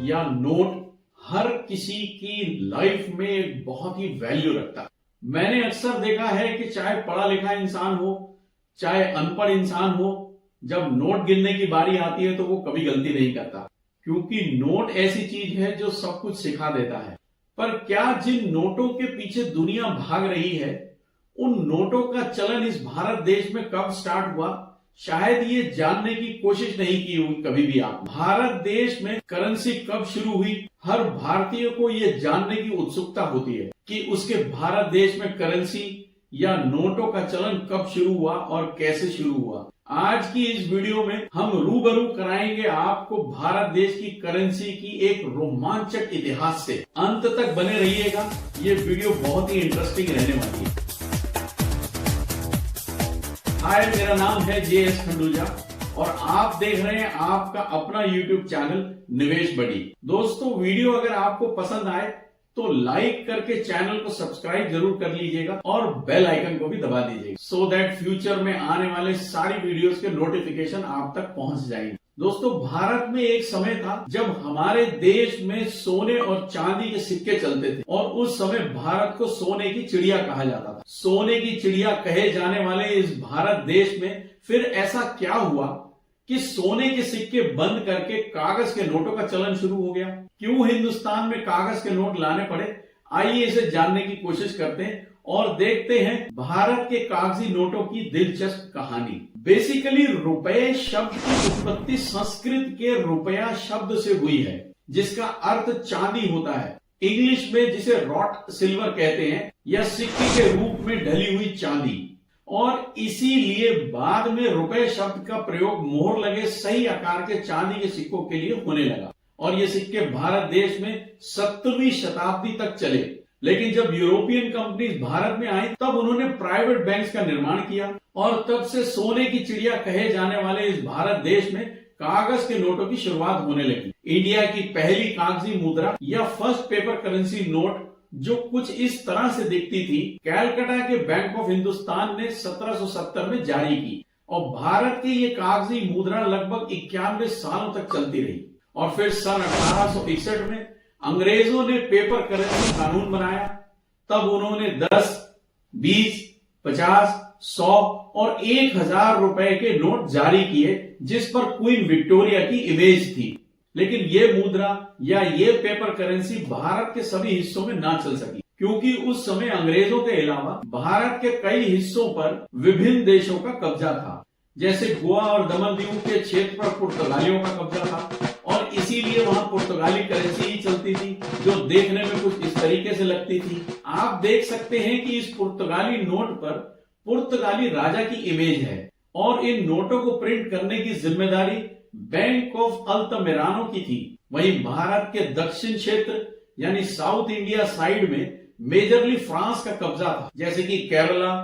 या नोट हर किसी की लाइफ में एक बहुत ही वैल्यू रखता है। मैंने अक्सर देखा है कि चाहे पढ़ा लिखा इंसान हो चाहे अनपढ़ इंसान हो, जब नोट गिनने की बारी आती है तो वो कभी गलती नहीं करता, क्योंकि नोट ऐसी चीज है जो सब कुछ सिखा देता है। पर क्या जिन नोटों के पीछे दुनिया भाग रही है, उन नोटों का चलन इस भारत देश में कब स्टार्ट हुआ, शायद ये जानने की कोशिश नहीं की हुई कभी भी आप। भारत देश में करेंसी कब शुरू हुई, हर भारतीय को ये जानने की उत्सुकता होती है कि उसके भारत देश में करेंसी या नोटों का चलन कब शुरू हुआ और कैसे शुरू हुआ। आज की इस वीडियो में हम रूबरू कराएंगे आपको भारत देश की करेंसी की एक रोमांचक इतिहास से। अंत तक बने रहिएगा, ये वीडियो बहुत ही इंटरेस्टिंग रहने वाली है। हाय, मेरा नाम है JS खंडूजा और आप देख रहे हैं आपका अपना YouTube चैनल निवेश बडी। दोस्तों, वीडियो अगर आपको पसंद आए तो लाइक करके चैनल को सब्सक्राइब जरूर कर लीजिएगा और बेल आइकन को भी दबा दीजिएगा, सो दैट फ्यूचर में आने वाले सारी वीडियोस के नोटिफिकेशन आप तक पहुंच जाएंगे। दोस्तों, भारत में एक समय था जब हमारे देश में सोने और चांदी के सिक्के चलते थे और उस समय भारत को सोने की चिड़िया कहा जाता था। सोने की चिड़िया कहे जाने वाले इस भारत देश में फिर ऐसा क्या हुआ कि सोने के सिक्के बंद करके कागज के नोटों का चलन शुरू हो गया। क्यों हिंदुस्तान में कागज के नोट लाने पड़े, आइए इसे जानने की कोशिश करते हैं और देखते हैं भारत के कागजी नोटों की दिलचस्प कहानी। बेसिकली रुपए शब्द की उत्पत्ति संस्कृत के रुपया शब्द से हुई है, जिसका अर्थ चांदी होता है। इंग्लिश में जिसे रॉट सिल्वर कहते हैं या सिक्के के रूप में ढली हुई चांदी, और इसीलिए बाद में रुपए शब्द का प्रयोग मोहर लगे सही आकार के चांदी के सिक्कों के लिए होने लगा और ये सिक्के भारत देश में 17वीं शताब्दी तक चले। लेकिन जब यूरोपियन कंपनीज भारत में आई तब उन्होंने प्राइवेट बैंक्स का निर्माण किया और तब से सोने की चिड़िया कहे जाने वाले इस भारत देश में कागज के नोटों की शुरुआत होने लगी। इंडिया की पहली कागजी मुद्रा या फर्स्ट पेपर करेंसी नोट जो कुछ इस तरह से दिखती थी, कैलकाटा के बैंक ऑफ हिंदुस्तान ने 1770 में जारी की और भारत की ये कागजी मुद्रा लगभग 91 सालों तक चलती रही। और फिर सन 1861 में अंग्रेजों ने पेपर करेंसी कानून बनाया। तब उन्होंने 10, 20, 50, 100 और 1000 रुपए के नोट जारी किए, जिस पर क्वीन विक्टोरिया की इमेज थी। लेकिन ये मुद्रा या ये पेपर करेंसी भारत के सभी हिस्सों में ना चल सकी, क्योंकि उस समय अंग्रेजों के अलावा भारत के कई हिस्सों पर विभिन्न देशों का कब्जा था। जैसे गोवा और दमन दीव के क्षेत्र पर पुर्तगालियों का कब्जा था और इसीलिए वहां पुर्तगाली करेंसी ही चलती थी, जो देखने में कुछ इस तरीके से लगती थी। आप देख सकते हैं कि इस पुर्तगाली नोट पर पुर्तगाली राजा की इमेज है और इन नोटों को प्रिंट करने की जिम्मेदारी बैंक ऑफ अल्तमेरानो की थी। वहीं भारत के दक्षिण क्षेत्र यानी साउथ इंडिया साइड में मेजरली फ्रांस का कब्जा था, जैसे कि केरला,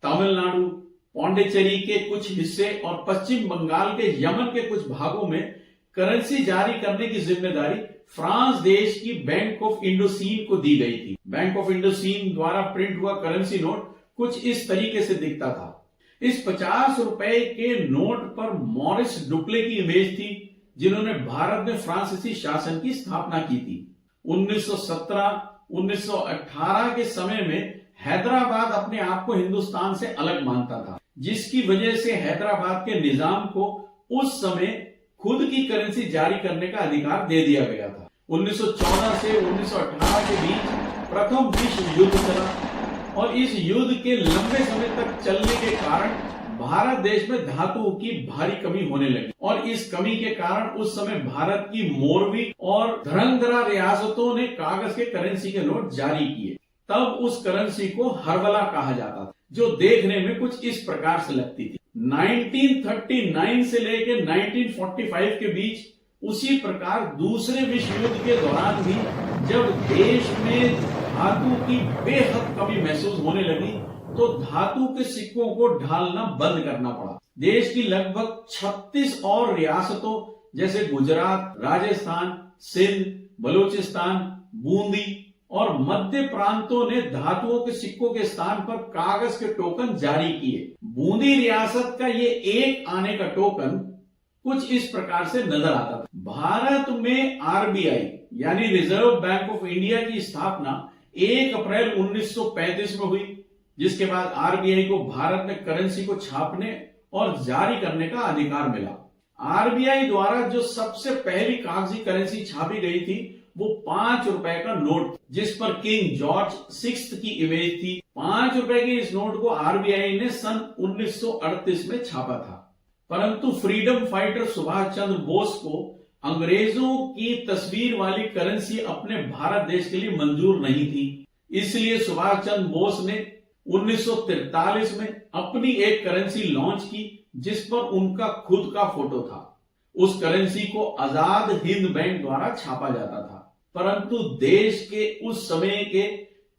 तमिलनाडु, पौंडीचेरी के कुछ हिस्से और पश्चिम बंगाल के यमन के कुछ भागों में करेंसी जारी करने की जिम्मेदारी फ्रांस देश की बैंक ऑफ इंडोसीन को दी गई थी। बैंक ऑफ इंडोसीन द्वारा प्रिंट हुआ करेंसी नोट कुछ इस तरीके से दिखता था। इस 50 रुपए के नोट पर मॉरिस डुप्ले की इमेज थी, जिन्होंने भारत में फ्रांसीसी शासन की स्थापना की थी। 1917-1918 के समय में हैदराबाद अपने आप को हिंदुस्तान से अलग मानता था, जिसकी वजह से हैदराबाद के निजाम को उस समय खुद की करेंसी जारी करने का अधिकार दे दिया गया था। 1914 से 1918 के बीच प्रथम विश्व युद्ध चला और इस युद्ध के लंबे समय तक चलने के कारण भारत देश में धातुओं की भारी कमी होने लगी और इस कमी के कारण उस समय भारत की मोरवी और धरंगधरा रियासतों ने कागज के करेंसी के नोट जारी किए। तब उस करेंसी को हरवला कहा जाता था, जो देखने में कुछ इस प्रकार से लगती थी। 1939 से लेकर 1945 के बीच उसी प्रकार दूसरे विश्व युद्ध के दौरान भी जब देश में धातु की बेहद कमी महसूस होने लगी तो धातु के सिक्कों को ढालना बंद करना पड़ा। देश की लगभग 36 और रियासतों जैसे गुजरात, राजस्थान, सिंध, बलूचिस्तान, बूंदी और मध्य प्रांतों ने धातुओं के सिक्कों के स्थान पर कागज के टोकन जारी किए। बूंदी रियासत का ये एक आने का टोकन कुछ इस प्रकार से नजर आता था। भारत में आरबीआई यानी रिजर्व बैंक ऑफ इंडिया की स्थापना 1 अप्रैल 1935 में हुई, जिसके बाद आरबीआई को भारत में करेंसी को छापने और जारी करने का अधिकार मिला। आरबीआई द्वारा जो सबसे पहली कागजी करेंसी छापी गई थी वो 5 रुपए का नोट, जिस पर किंग जॉर्ज 6 की इमेज थी। 5 रुपए के इस नोट को आरबीआई ने सन 1938 में छापा था, परंतु फ्रीडम फाइटर सुभाष चंद्र बोस को अंग्रेजों की तस्वीर वाली करेंसी अपने भारत देश के लिए मंजूर नहीं थी। इसलिए सुभाष चंद्र बोस ने 1943 में अपनी एक करेंसी लॉन्च की, जिस पर उनका खुद का फोटो था। उस करेंसी को आजाद हिंद बैंक द्वारा छापा जाता था, परंतु देश के उस समय के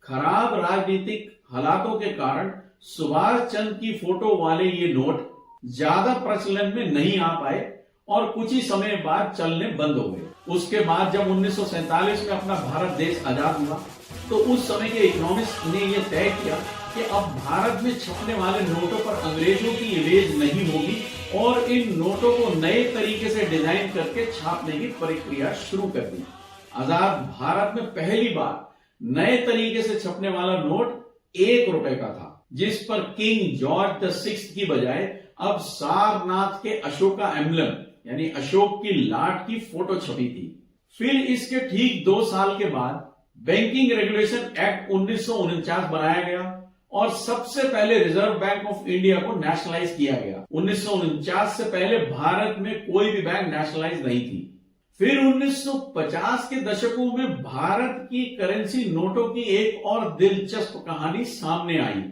खराब राजनीतिक हालातों के कारण सुभाष चंद्र की फोटो वाले ये नोट ज्यादा प्रचलन में नहीं आ पाए और कुछ ही समय बाद चलने बंद हो गए। उसके बाद जब 1947 में अपना भारत देश आजाद हुआ तो उस समय के इकोनॉमिस्ट ने यह तय किया कि अब भारत में छपने वाले नोटों पर अंग्रेजों की इमेज नहीं होगी और इन नोटों को नए तरीके से डिजाइन करके छापने की प्रक्रिया शुरू कर दी। आजाद भारत में पहली बार नए तरीके से छपने वाला नोट 1 रुपए का था, जिस पर किंग जॉर्ज 6 की बजाय अब सारनाथ के अशोका एम्बलम यानी अशोक की लाट की फोटो छपी थी। फिर इसके ठीक 2 साल के बाद बैंकिंग रेगुलेशन एक्ट 1949 बनाया गया और सबसे पहले रिजर्व बैंक ऑफ इंडिया को नेशनलाइज किया गया। 1949 से पहले भारत में कोई भी बैंक नेशनलाइज नहीं थी। फिर 1950 के दशकों में भारत की करेंसी नोटों की एक और दिलचस्प कहानी सामने आई।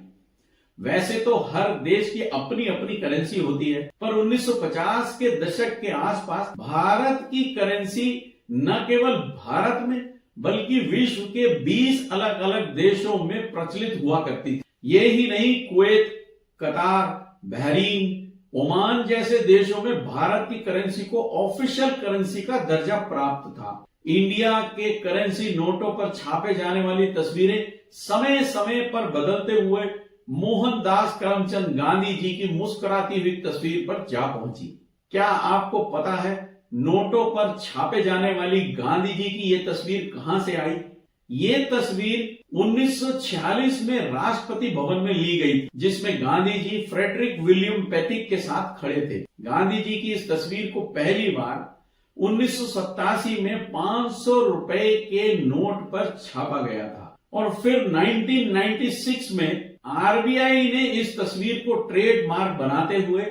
वैसे तो हर देश की अपनी अपनी करेंसी होती है, पर 1950 के दशक के आसपास भारत की करेंसी न केवल भारत में बल्कि विश्व के 20 अलग अलग देशों में प्रचलित हुआ करती थी। ये ही नहीं, कुवैत, कतार, बहरीन, ओमान जैसे देशों में भारत की करेंसी को ऑफिशियल करेंसी का दर्जा प्राप्त था। इंडिया के करेंसी नोटों पर छापे जाने वाली तस्वीरें समय समय पर बदलते हुए मोहनदास करमचंद गांधी जी की मुस्कुराती हुई तस्वीर पर जा पहुंची। क्या आपको पता है नोटों पर छापे जाने वाली गांधी जी की ये तस्वीर कहां से आई? ये तस्वीर 1946 में राष्ट्रपति भवन में ली गई, जिसमें Gandhi ji Frederick William Pethick के साथ खड़े थे। गांधी जी की इस तस्वीर को पहली बार 1987 में 500 रुपए के नोट पर छापा गया था और फिर 1996 में आरबीआई ने इस तस्वीर को ट्रेडमार्क बनाते हुए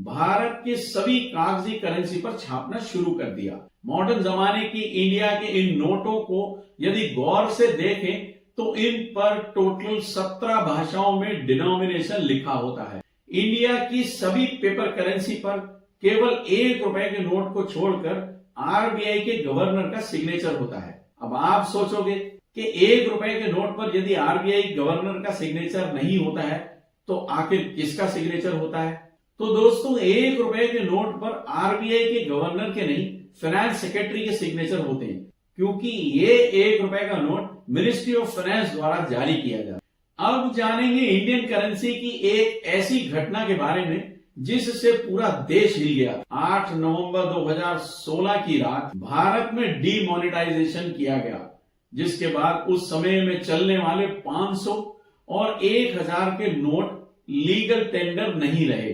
भारत के सभी कागजी करेंसी पर छापना शुरू कर दिया। मॉडर्न जमाने की इंडिया के इन नोटों को यदि गौर से देखें तो इन पर टोटल 17 भाषाओं में डिनोमिनेशन लिखा होता है। इंडिया की सभी पेपर करेंसी पर केवल 1 रुपए के नोट को छोड़कर आरबीआई के गवर्नर का सिग्नेचर होता है। अब आप सोचोगे कि 1 रुपए के नोट पर यदि आरबीआई गवर्नर का सिग्नेचर नहीं होता है तो आखिर किसका सिग्नेचर होता है? तो दोस्तों 1 रुपए के नोट पर आरबीआई के गवर्नर के नहीं, फाइनेंस सेक्रेटरी के सिग्नेचर होते हैं, क्योंकि ये 1 रुपए का नोट मिनिस्ट्री ऑफ फाइनेंस द्वारा जारी किया जाता है। अब जानेंगे इंडियन करेंसी की एक ऐसी घटना के बारे में जिससे पूरा देश हिल गया। 8 नवंबर 2016 की रात भारत में डीमोनेटाइजेशन किया गया, जिसके बाद उस समय में चलने वाले 500 और 1000 के नोट लीगल टेंडर नहीं रहे।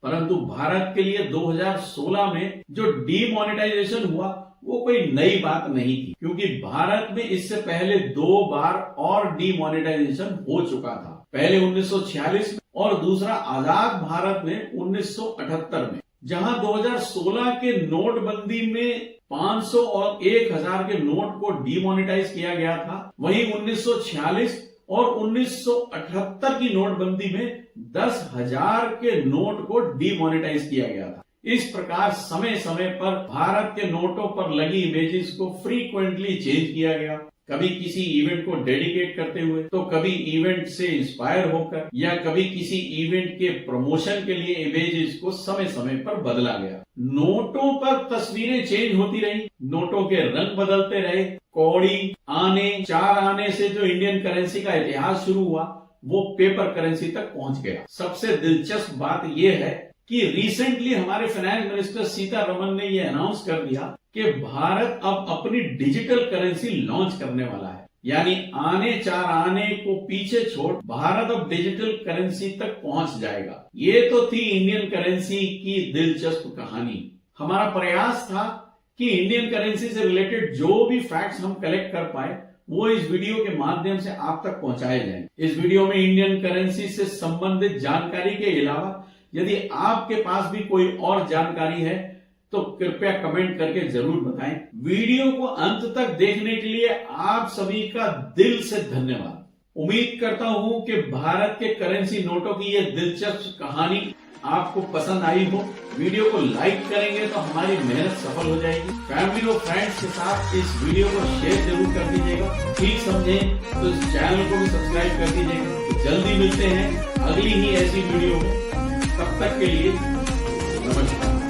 परंतु भारत के लिए 2016 में जो डीमोनेटाइजेशन हुआ वो कोई नई बात नहीं थी, क्योंकि भारत में इससे पहले 2 बार और डीमोनेटाइजेशन हो चुका था। पहले 1946 में और दूसरा आजाद भारत में 1978 में। जहां 2016 के नोटबंदी में 500 और 1000 के नोट को डीमोनेटाइज किया गया था, वहीं 1946 और 1978 की नोटबंदी में 10,000 के नोट को डीमोनेटाइज किया गया था। इस प्रकार समय समय पर भारत के नोटों पर लगी इमेजेस को फ्रीक्वेंटली चेंज किया गया, कभी किसी इवेंट को डेडिकेट करते हुए, तो कभी इवेंट से इंस्पायर होकर, या कभी किसी इवेंट के प्रमोशन के लिए इमेजेस को समय समय पर बदला गया। नोटों पर तस्वीरें चेंज होती रही, नोटों के रंग बदलते रहे। कौड़ी आने, 4 आने से जो इंडियन करेंसी का इतिहास शुरू हुआ वो पेपर करेंसी तक पहुंच गया। सबसे दिलचस्प बात यह है कि रिसेंटली हमारे फाइनेंस मिनिस्टर सीतारमण ने यह अनाउंस कर दिया कि भारत अब अपनी डिजिटल करेंसी लॉन्च करने वाला है। यानी आने को पीछे छोड़ भारत अब डिजिटल करेंसी तक पहुंच जाएगा। ये तो थी इंडियन करेंसी की दिलचस्प कहानी। हमारा प्रयास था कि इंडियन करेंसी से रिलेटेड जो भी फैक्ट्स हम कलेक्ट कर पाए वो इस वीडियो के माध्यम से आप तक पहुंचाए जाएं। इस वीडियो में इंडियन करेंसी से संबंधित जानकारी के अलावा यदि आपके पास भी कोई और जानकारी है तो कृपया कमेंट करके जरूर बताएं। वीडियो को अंत तक देखने के लिए आप सभी का दिल से धन्यवाद। उम्मीद करता हूं कि भारत के करेंसी नोटों की यह दिलचस्प कहानी आपको पसंद आई हो। वीडियो को लाइक करेंगे तो हमारी मेहनत सफल हो जाएगी। फैमिली और फ्रेंड्स के साथ इस वीडियो को शेयर जरूर कर दीजिएगा। ठीक समझें तो इस चैनल को भी सब्सक्राइब कर दीजिएगा। तो जल्दी मिलते हैं अगली ही ऐसी वीडियो में। तब तक के लिए नमस्कार।